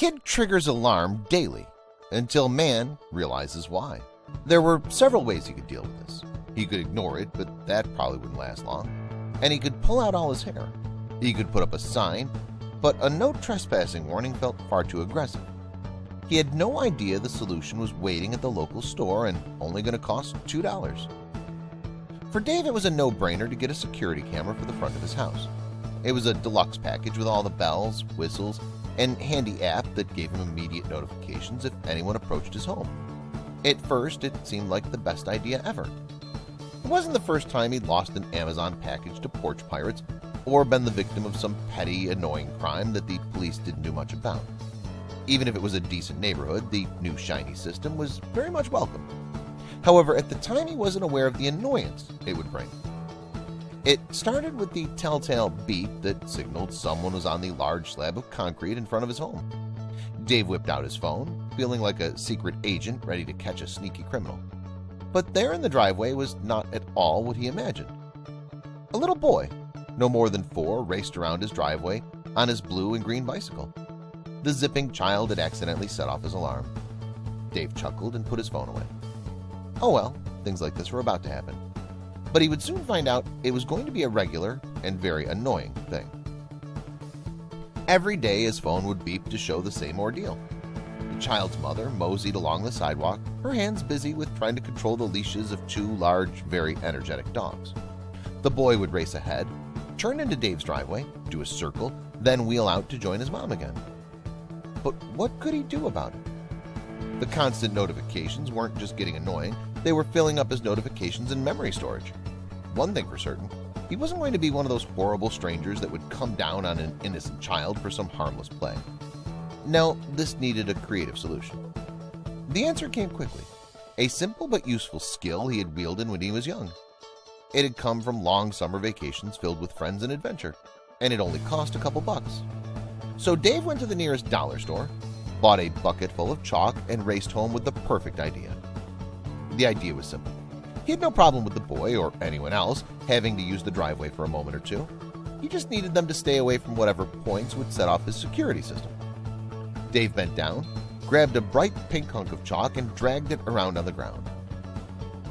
kid triggers alarm daily until man realizes why. There were several ways he could deal with this. He could ignore it, but that probably wouldn't last long. And he could pull out all his hair. He could put up a sign, but a no trespassing warning felt far too aggressive. He had no idea the solution was waiting at the local store and only going to cost $2. For Dave, it was a no-brainer to get a security camera for the front of his house. It was a deluxe package with all the bells, whistles, and handy app that gave him immediate notifications if anyone approached his home. At first, it seemed like the best idea ever. It wasn't the first time he'd lost an Amazon package to porch pirates or been the victim of some petty, annoying crime that the police didn't do much about. Even if it was a decent neighborhood, the new shiny system was very much welcome. However, at the time he wasn't aware of the annoyance it would bring. It started with the telltale beep that signaled someone was on the large slab of concrete in front of his home. Dave whipped out his phone, feeling like a secret agent ready to catch a sneaky criminal. But there in the driveway was not at all what he imagined. A little boy, no more than 4, raced around his driveway on his blue and green bicycle. The zipping child had accidentally set off his alarm. Dave chuckled and put his phone away. Oh well, things like this were about to happen. But he would soon find out it was going to be a regular and very annoying thing. Every day his phone would beep to show the same ordeal. The child's mother moseyed along the sidewalk, her hands busy with trying to control the leashes of 2 large, very energetic dogs. The boy would race ahead, turn into Dave's driveway, do a circle, then wheel out to join his mom again. But what could he do about it? The constant notifications weren't just getting annoying, they were filling up his notifications and memory storage. One thing for certain, he wasn't going to be one of those horrible strangers that would come down on an innocent child for some harmless play. No, this needed a creative solution. The answer came quickly, a simple but useful skill he had wielded when he was young. It had come from long summer vacations filled with friends and adventure, and it only cost a couple bucks. So Dave went to the nearest dollar store, bought a bucket full of chalk, and raced home with the perfect idea. The idea was simple. He had no problem with the boy or anyone else having to use the driveway for a moment or two. He just needed them to stay away from whatever points would set off his security system. Dave bent down, grabbed a bright pink hunk of chalk, and dragged it around on the ground.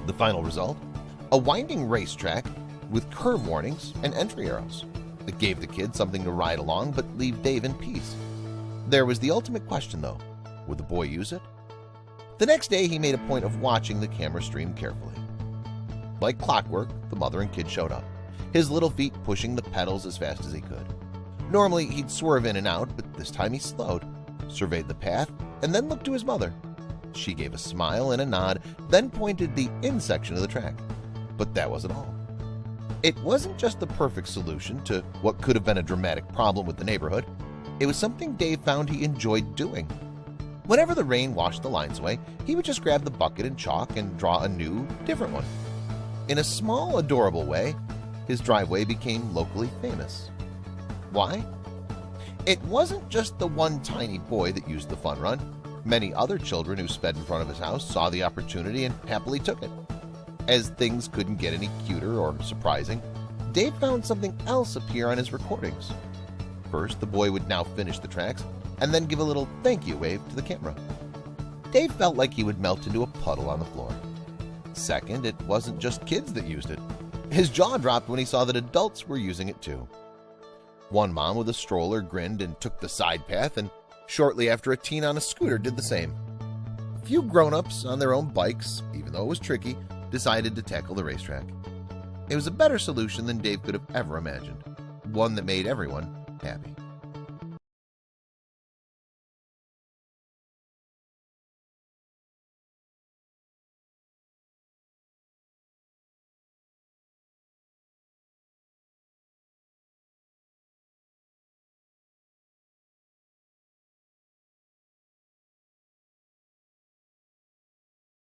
The final result? A winding racetrack with curve warnings and entry arrows. It gave the kid something to ride along but leave Dave in peace. There was the ultimate question, though. Would the boy use it? The next day, he made a point of watching the camera stream carefully. Like clockwork, the mother and kid showed up, his little feet pushing the pedals as fast as he could. Normally, he'd swerve in and out, but this time he slowed, surveyed the path, and then looked to his mother. She gave a smile and a nod, then pointed the in section of the track. But that wasn't all. It wasn't just the perfect solution to what could have been a dramatic problem with the neighborhood. It was something Dave found he enjoyed doing. Whenever the rain washed the lines away, he would just grab the bucket and chalk and draw a new, different one. In a small, adorable way, his driveway became locally famous. Why? It wasn't just the one tiny boy that used the fun run. Many other children who sped in front of his house saw the opportunity and happily took it. As things couldn't get any cuter or surprising, Dave found something else appear on his recordings. First, the boy would now finish the tracks and then give a little thank you wave to the camera. Dave felt like he would melt into a puddle on the floor. Second, it wasn't just kids that used it. His jaw dropped when he saw that adults were using it too. One mom with a stroller grinned and took the side path, and shortly after a teen on a scooter did the same. A few grown-ups on their own bikes, even though it was tricky, decided to tackle the racetrack. It was a better solution than Dave could have ever imagined, one that made everyone happy.